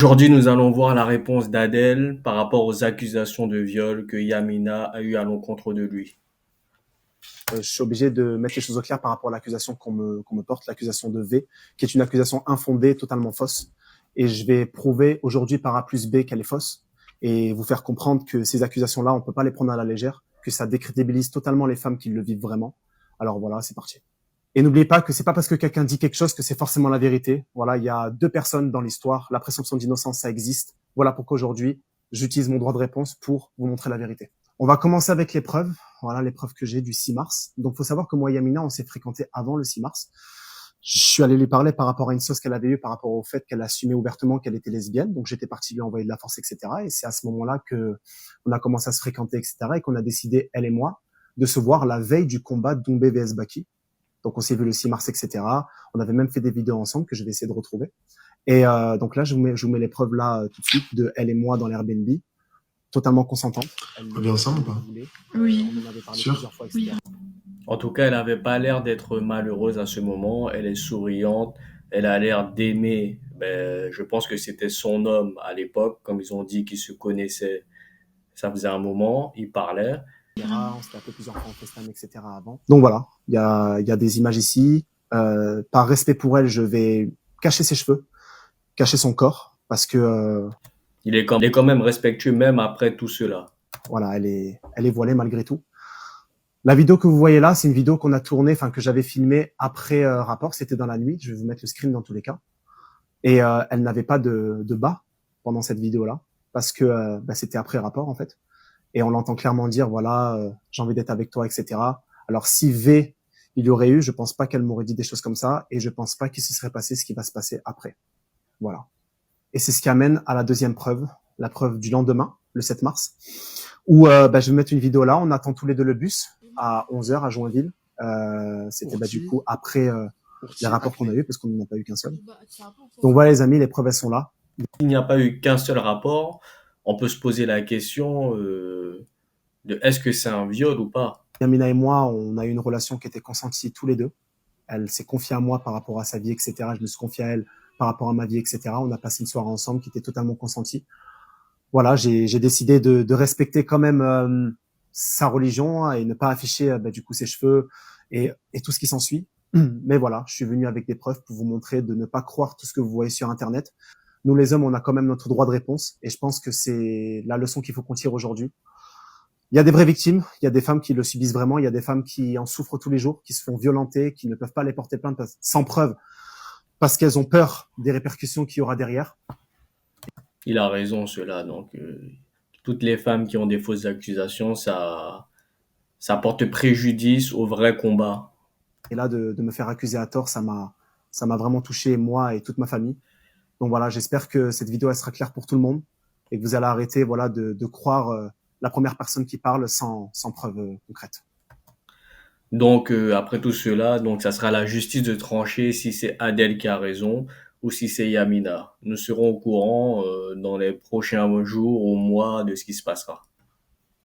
Aujourd'hui, nous allons voir la réponse d'Adèle par rapport aux accusations de viol que Yamina a eues à l'encontre de lui. Je suis obligé de mettre les choses au clair par rapport à l'accusation qu'on me porte, l'accusation de V, qui est une accusation infondée, totalement fausse. Et je vais prouver aujourd'hui par A plus B qu'elle est fausse et vous faire comprendre que ces accusations-là, on peut pas les prendre à la légère, que ça décrédibilise totalement les femmes qui le vivent vraiment. Alors voilà, c'est parti. Et n'oubliez pas que c'est pas parce que quelqu'un dit quelque chose que c'est forcément la vérité. Voilà, il y a deux personnes dans l'histoire, la présomption d'innocence, ça existe. Voilà pourquoi aujourd'hui, j'utilise mon droit de réponse pour vous montrer la vérité. On va commencer avec les preuves. Voilà, les preuves que j'ai du 6 mars. Donc, faut savoir que moi et Yamina, on s'est fréquenté avant le 6 mars. Je suis allé lui parler par rapport à une sauce qu'elle avait eue, par rapport au fait qu'elle assumait ouvertement qu'elle était lesbienne. Donc, j'étais parti lui envoyer de la force, etc. Et c'est à ce moment-là que on a commencé à se fréquenter, etc. Et qu'on a décidé, elle et moi, de se voir la veille du combat Doumbé vs Baki. Donc, on s'est vu le 6 mars, etc. On avait même fait des vidéos ensemble que je vais essayer de retrouver. Et donc là, je vous mets les preuves là tout de suite de elle et moi dans l'Airbnb, totalement consentante. On vit ensemble ou pas? Oui. On en avait parlé Sûr? plusieurs fois, etc. En tout cas, elle n'avait pas l'air d'être malheureuse à ce moment. Elle est souriante. Elle a l'air d'aimer. Je pense que c'était son homme à l'époque. Comme ils ont dit qu'ils se connaissaient, ça faisait un moment. Ils parlaient. On s'était appelé plusieurs fois en FaceTime, etc. avant. Donc voilà, il y a des images ici. Par respect pour elle, je vais cacher ses cheveux, cacher son corps, parce que Il est quand même respectueux, même après tout cela. voilà, elle est voilée malgré tout. La vidéo que vous voyez là, c'est une vidéo qu'on a tournée, enfin que j'avais filmée après rapport. C'était dans la nuit. Je vais vous mettre le screen dans tous les cas. Et elle n'avait pas de bas pendant cette vidéo-là, parce que c'était après rapport en fait. Et on l'entend clairement dire voilà, j'ai envie d'être avec toi, etc. Alors si V il y aurait eu, je pense pas qu'elle m'aurait dit des choses comme ça, et je pense pas qu'il se serait passé ce qui va se passer après. Voilà. Et c'est ce qui amène à la deuxième preuve, la preuve du lendemain, le 7 mars, où je vais mettre une vidéo là, on attend tous les deux le bus à 11h à Joinville. C'était du coup après les rapports qu'on a eu, parce qu'on n'en a pas eu qu'un seul. Donc voilà les amis, les preuves elles sont là. S'il n'y a pas eu qu'un seul rapport, on peut se poser la question de est-ce que c'est un viol ou pas? Yamina et moi, on a eu une relation qui était consentie tous les deux. Elle s'est confiée à moi par rapport à sa vie, etc. Je me suis confié à elle par rapport à ma vie, etc. On a passé une soirée ensemble qui était totalement consentie. Voilà, j'ai décidé de respecter quand même sa religion, hein, et ne pas afficher du coup ses cheveux et tout ce qui s'ensuit. Mais voilà, je suis venu avec des preuves pour vous montrer de ne pas croire tout ce que vous voyez sur Internet. Nous les hommes, on a quand même notre droit de réponse, et je pense que c'est la leçon qu'il faut qu'on tire aujourd'hui. Il y a des vraies victimes, il y a des femmes qui le subissent vraiment, il y a des femmes qui en souffrent tous les jours, qui se font violenter, qui ne peuvent pas aller porter plainte sans preuve, parce qu'elles ont peur des répercussions qu'il y aura derrière. Il a raison, cela. Donc, toutes les femmes qui ont des fausses accusations, ça porte préjudice au vrai combat. Et là, de me faire accuser à tort, ça m'a vraiment touché, moi et toute ma famille. Donc voilà, j'espère que cette vidéo elle sera claire pour tout le monde et que vous allez arrêter voilà de croire la première personne qui parle sans preuve concrète. Donc, après tout cela, donc ça sera la justice de trancher si c'est Adèle qui a raison ou si c'est Yamina. Nous serons au courant dans les prochains jours ou mois de ce qui se passera.